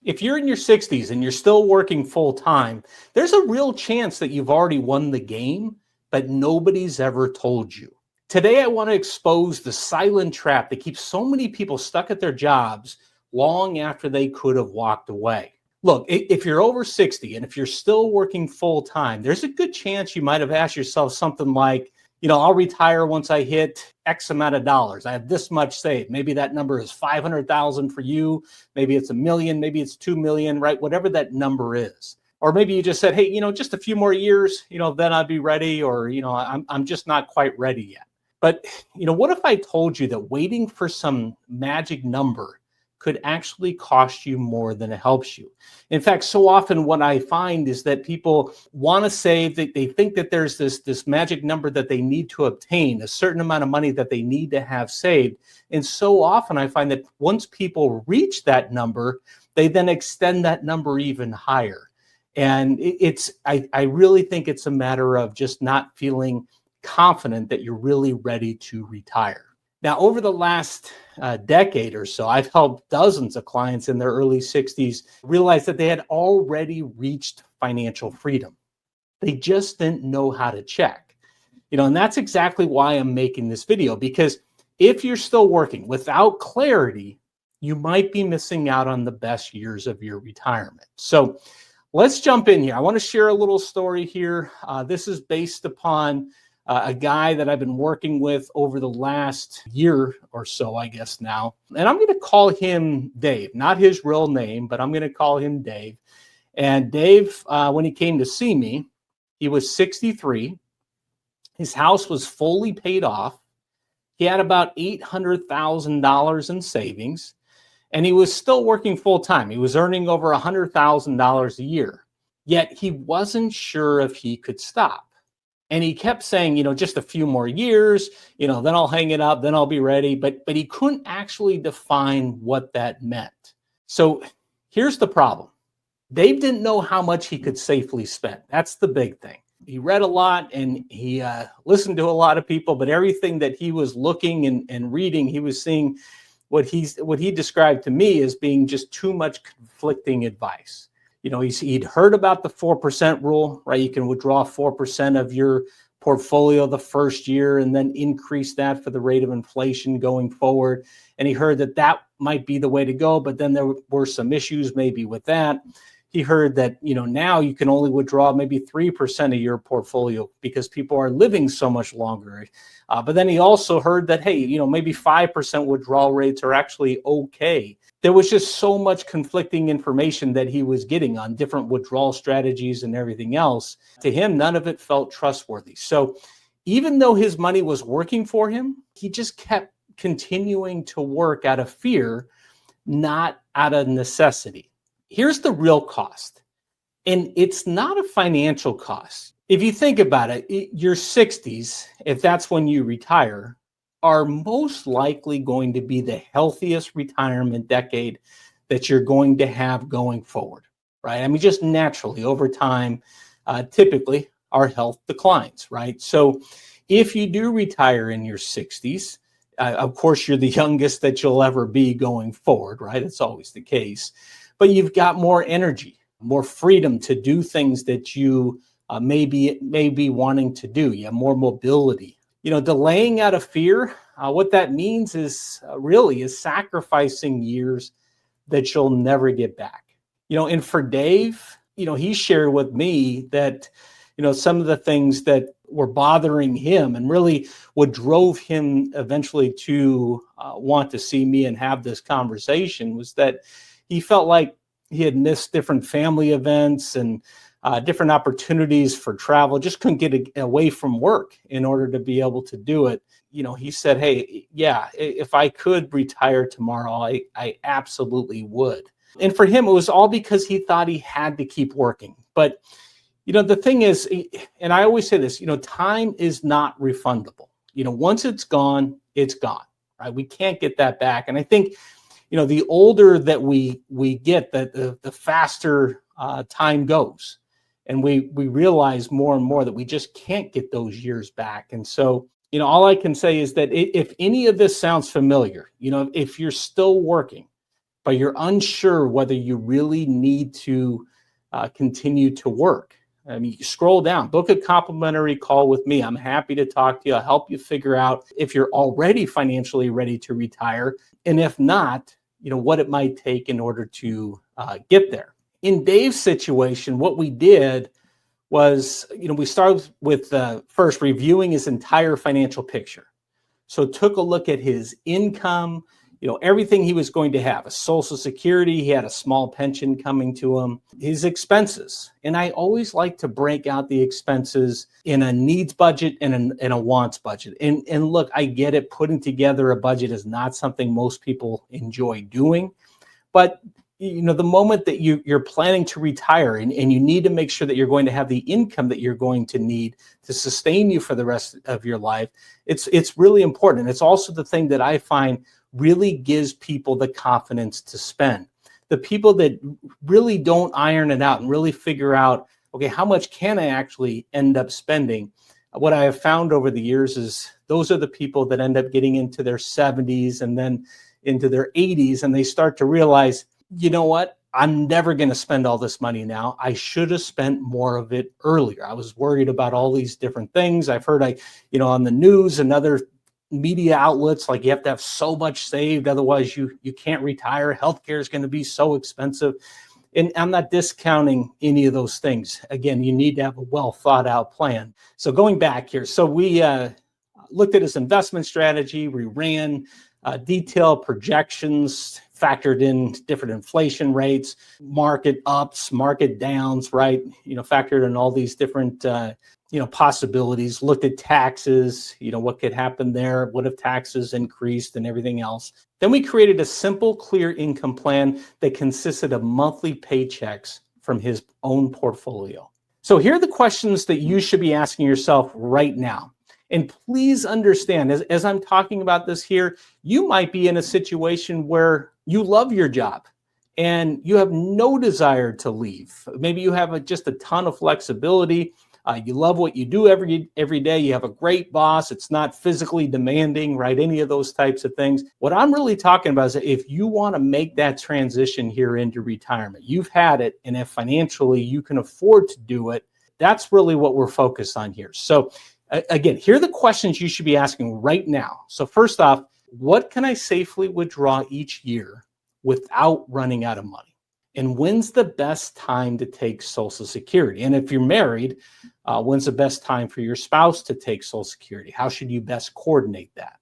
If you're in your 60s and you're still working full time, there's a real chance that you've already won the game, but nobody's ever told you. Today, I want to expose the silent trap that keeps so many people stuck at their jobs long after they could have walked away. Look, if you're over 60 and if you're still working full time, there's a good chance you might have asked yourself something like, I'll retire once I hit X amount of dollars. I have this much saved. Maybe that number is 500,000 for you. Maybe it's a million. Maybe it's 2 million, right? Whatever that number is. Or maybe you just said, hey, just a few more years, then I'd be ready. Or, I'm just not quite ready yet. But, what if I told you that waiting for some magic number could actually cost you more than it helps you? In fact, so often what I find is that people want to save, that they think that there's this magic number that they need to obtain, a certain amount of money that they need to have saved. And so often I find that once people reach that number, they then extend that number even higher. And I really think it's a matter of just not feeling confident that you're really ready to retire. Now, over the last decade or so, I've helped dozens of clients in their early 60s realize that they had already reached financial freedom. They just didn't know how to check. And that's exactly why I'm making this video, because if you're still working without clarity, you might be missing out on the best years of your retirement. So let's jump in here. I want to share a little story here. This is based upon a guy that I've been working with over the last year or so, I guess now. And I'm going to call him Dave, not his real name, but I'm going to call him Dave. And Dave, when he came to see me, he was 63. His house was fully paid off. He had about $800,000 in savings, and he was still working full time. He was earning over $100,000 a year, yet he wasn't sure if he could stop. And he kept saying, just a few more years, then I'll hang it up, then I'll be ready. But he couldn't actually define what that meant. So here's the problem. Dave didn't know how much he could safely spend. That's the big thing. He read a lot and he listened to a lot of people, but everything that he was looking and reading, he was seeing what he described to me as being just too much conflicting advice. He'd heard about the 4% rule, right? You can withdraw 4% of your portfolio the first year and then increase that for the rate of inflation going forward. And he heard that might be the way to go, but then there were some issues maybe with that. He heard that, now you can only withdraw maybe 3% of your portfolio because people are living so much longer. But then he also heard that, hey, maybe 5% withdrawal rates are actually okay. There was just so much conflicting information that he was getting on different withdrawal strategies and everything else. To him, none of it felt trustworthy. So even though his money was working for him, he just kept continuing to work out of fear, not out of necessity. Here's the real cost, and it's not a financial cost. If you think about it, your 60s, if that's when you retire, are most likely going to be the healthiest retirement decade that you're going to have going forward, right? I mean, just naturally over time, typically our health declines, right? So if you do retire in your 60s, of course, you're the youngest that you'll ever be going forward, right? It's always the case. But you've got more energy, more freedom to do things that you may be wanting to do. You have more mobility. Delaying out of fear, what that means is really sacrificing years that you'll never get back. And for Dave, he shared with me that, some of the things that were bothering him and really what drove him eventually to want to see me and have this conversation was that he felt like he had missed different family events and different opportunities for travel, just couldn't get away from work in order to be able to do it. He said, hey, yeah, if I could retire tomorrow, I absolutely would. And for him, it was all because he thought he had to keep working. But, the thing is, and I always say this, time is not refundable. Once it's gone, right? We can't get that back. And I think, the older that we get, the faster time goes. And we realize more and more that we just can't get those years back. And so, all I can say is that if any of this sounds familiar, if you're still working, but you're unsure whether you really need to continue to work. I mean, you scroll down, book a complimentary call with me. I'm happy to talk to you. I'll help you figure out if you're already financially ready to retire. And if not, what it might take in order to get there. In Dave's situation, what we did was, we started with first reviewing his entire financial picture. So took a look at his income, everything he was going to have, a Social Security, he had a small pension coming to him, his expenses. And I always like to break out the expenses in a needs budget and a wants budget. And look, I get it. Putting together a budget is not something most people enjoy doing. But the moment that you're planning to retire and you need to make sure that you're going to have the income that you're going to need to sustain you for the rest of your life, it's really important. And it's also the thing that I find really gives people the confidence to spend. The people that really don't iron it out and really figure out, okay, how much can I actually end up spending? What I have found over the years is those are the people that end up getting into their 70s and then into their 80s, and they start to realize, you know what? I'm never going to spend all this money now. I should have spent more of it earlier. I was worried about all these different things. I've heard on the news and other media outlets, like you have to have so much saved, otherwise you can't retire. Healthcare is going to be so expensive. And I'm not discounting any of those things. Again, you need to have a well thought out plan. So going back here, so we looked at his investment strategy. We ran detailed projections, factored in different inflation rates, market ups, market downs, right? Factored in all these different possibilities, looked at taxes, what could happen there, what if taxes increased and everything else. Then we created a simple, clear income plan that consisted of monthly paychecks from his own portfolio. So here are the questions that you should be asking yourself right now. And please understand, as I'm talking about this here, you might be in a situation where you love your job and you have no desire to leave. Maybe you have just a ton of flexibility. You love what you do every day. You have a great boss. It's not physically demanding, right? Any of those types of things. What I'm really talking about is if you want to make that transition here into retirement, you've had it, and if financially you can afford to do it, that's really what we're focused on here. So again, here are the questions you should be asking right now. So first off, what can I safely withdraw each year without running out of money? And when's the best time to take Social Security? And if you're married, when's the best time for your spouse to take Social Security? How should you best coordinate that?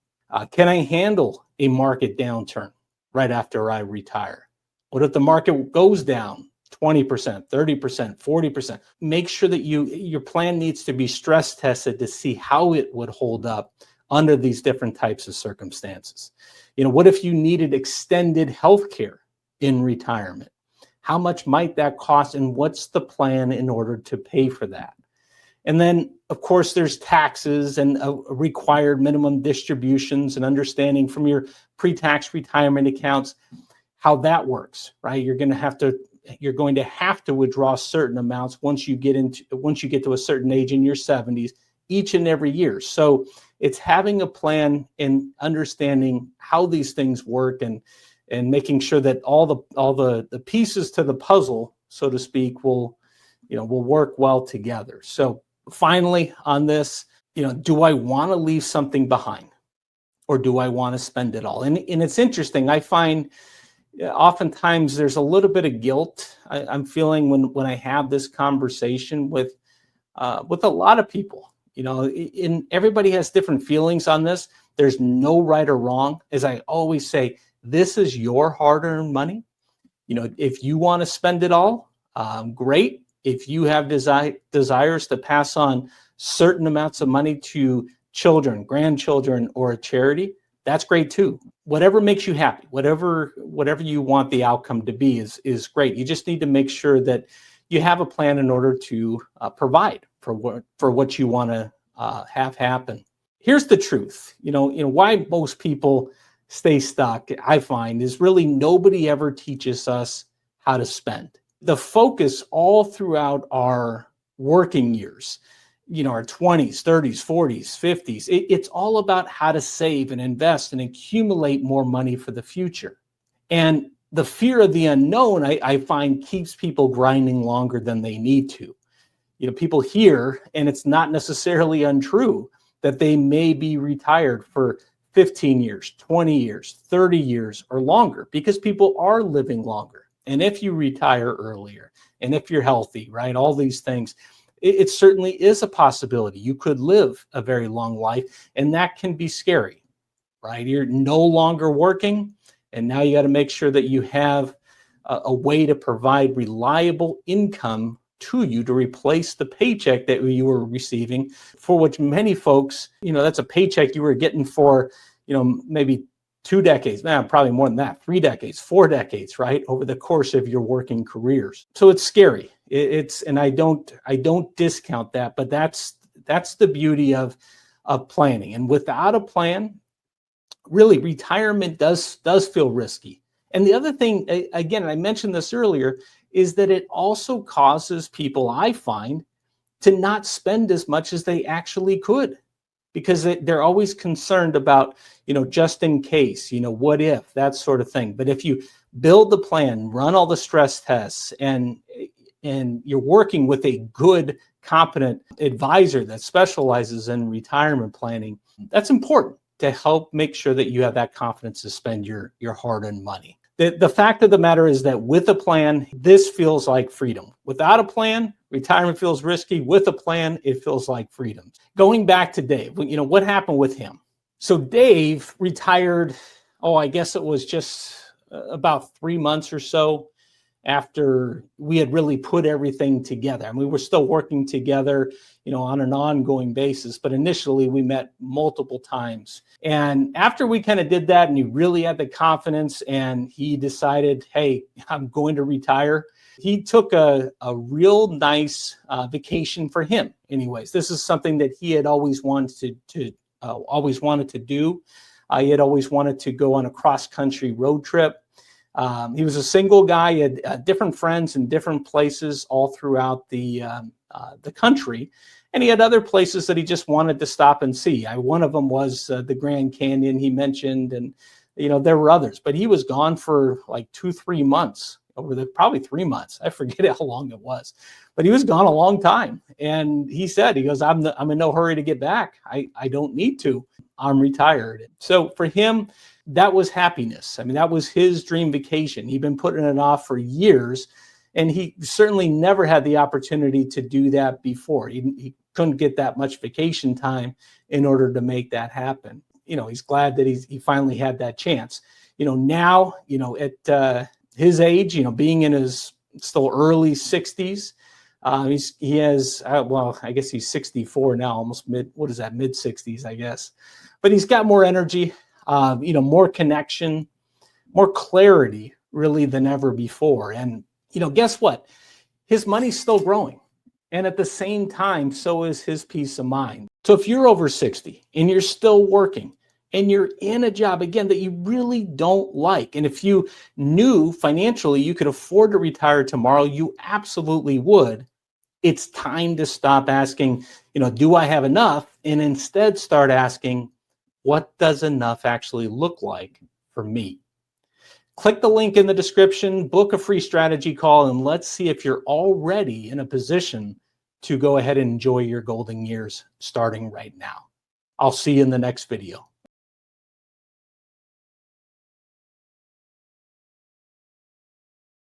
Can I handle a market downturn right after I retire? What if the market goes down 20%, 30%, 40%? Make sure that your plan needs to be stress tested to see how it would hold up under these different types of circumstances. What if you needed extended health care in retirement? How much might that cost, and what's the plan in order to pay for that? And then, of course, there's taxes and required minimum distributions and understanding from your pre-tax retirement accounts how that works, right? You're going to have to withdraw certain amounts once you get to a certain age in your 70s each and every year. So it's having a plan and understanding how these things work and making sure that all the pieces to the puzzle, so to speak, will work well together. So finally on this, do I want to leave something behind, or do I want to spend it all? And it's interesting. I find oftentimes there's a little bit of guilt I'm feeling when I have this conversation with a lot of people. And everybody has different feelings on this. There's no right or wrong. As I always say, this is your hard-earned money. If you want to spend it all, great. If you have desires to pass on certain amounts of money to children, grandchildren, or a charity, that's great too. Whatever makes you happy, whatever you want the outcome to be is great. You just need to make sure that you have a plan in order to provide for what you want to have happen. Here's the truth. Why most people stay stuck, I find, is really nobody ever teaches us how to spend. The focus all throughout our working years, our 20s, 30s, 40s, 50s, it's all about how to save and invest and accumulate more money for the future. And the fear of the unknown, I find, keeps people grinding longer than they need to. People hear, and it's not necessarily untrue, that they may be retired for 15 years, 20 years, 30 years, or longer, because people are living longer. And if you retire earlier, and if you're healthy, right, all these things, it certainly is a possibility. You could live a very long life, and that can be scary, right? You're no longer working, and now you got to make sure that you have a way to provide reliable income to you to replace the paycheck that you were receiving, for which many folks, that's a paycheck you were getting for, maybe 2 decades, probably more than that, 3 decades, 4 decades, right, over the course of your working careers. So it's scary. And I don't discount that, but that's the beauty of planning. And without a plan, really, retirement does feel risky. And the other thing, again, I mentioned this earlier, is that it also causes people, I find, to not spend as much as they actually could, because they're always concerned about, just in case, what if, that sort of thing. But if you build the plan, run all the stress tests, and you're working with a good, competent advisor that specializes in retirement planning, that's important to help make sure that you have that confidence to spend your hard-earned money. The fact of the matter is that with a plan, this feels like freedom. Without a plan, retirement feels risky. With a plan, it feels like freedom. Going back to Dave, what happened with him? So Dave retired, I guess it was just about 3 months or so after we had really put everything together. And we were still working together, on an ongoing basis, but initially we met multiple times. And after we kind of did that, and he really had the confidence, and he decided, hey, I'm going to retire, he took a real nice vacation for him. Anyways, this is something that he had always wanted to do. He had always wanted to go on a cross-country road trip. He was a single guy. He had different friends in different places all throughout the country. And he had other places that he just wanted to stop and see. One of them was the Grand Canyon he mentioned. And, there were others. But he was gone for like 2-3 months, probably 3 months. I forget how long it was. But he was gone a long time. And he goes, I'm in no hurry to get back. I don't need to. I'm retired. So for him, that was happiness. I mean, that was his dream vacation. He'd been putting it off for years, and he certainly never had the opportunity to do that before. He couldn't get that much vacation time in order to make that happen. He's glad that he finally had that chance. Now, at his age, being in his still early 60s, he has, I guess he's 64 now, almost mid 60s, I guess. But he's got more energy, more connection, more clarity, really, than ever before. And, guess what? His money's still growing. And at the same time, so is his peace of mind. So if you're over 60 and you're still working and you're in a job, again, that you really don't like, and if you knew financially you could afford to retire tomorrow, you absolutely would. It's time to stop asking, do I have enough? And instead start asking, what does enough actually look like for me? Click the link in the description, book a free strategy call, and let's see if you're already in a position to go ahead and enjoy your golden years starting right now. I'll see you in the next video.